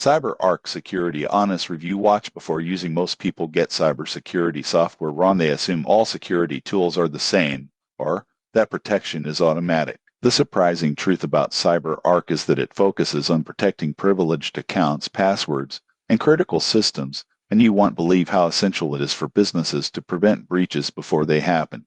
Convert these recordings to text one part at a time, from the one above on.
CyberArk Security Honest Review. Watch before using. Most people get cybersecurity software wrong. They assume all security tools are the same, or that protection is automatic. The surprising truth about CyberArk is that it focuses on protecting privileged accounts, passwords, and critical systems, and you won't believe how essential it is for businesses to prevent breaches before they happen.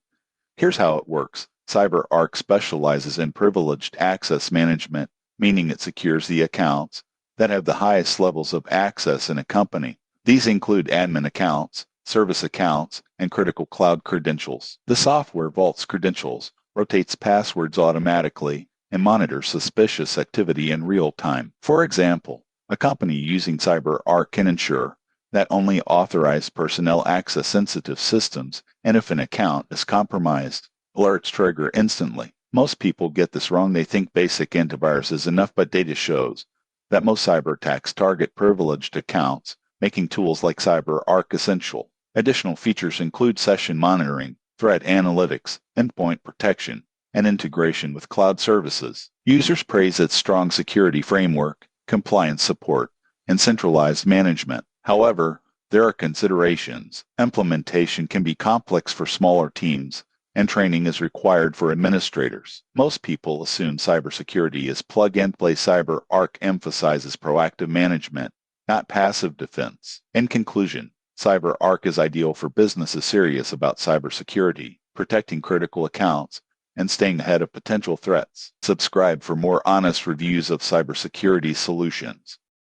Here's how it works. CyberArk specializes in privileged access management, meaning it secures the accounts that have the highest levels of access in a company. These include admin accounts, service accounts, and critical cloud credentials. The software vaults credentials, rotates passwords automatically, and monitors suspicious activity in real time. For example, a company using CyberArk can ensure that only authorized personnel access sensitive systems, and if an account is compromised, alerts trigger instantly. Most people get this wrong. They think basic antivirus is enough, but data shows that most cyber attacks target privileged accounts, making tools like CyberArk essential. Additional features include session monitoring, threat analytics, endpoint protection, and integration with cloud services. Users praise its strong security framework, compliance support, and centralized management. However, there are considerations. Implementation can be complex for smaller teams, and training is required for administrators. Most people assume cybersecurity is plug-and-play. CyberArk emphasizes proactive management, not passive defense. In conclusion, CyberArk is ideal for businesses serious about cybersecurity, protecting critical accounts, and staying ahead of potential threats. Subscribe for more honest reviews of cybersecurity solutions.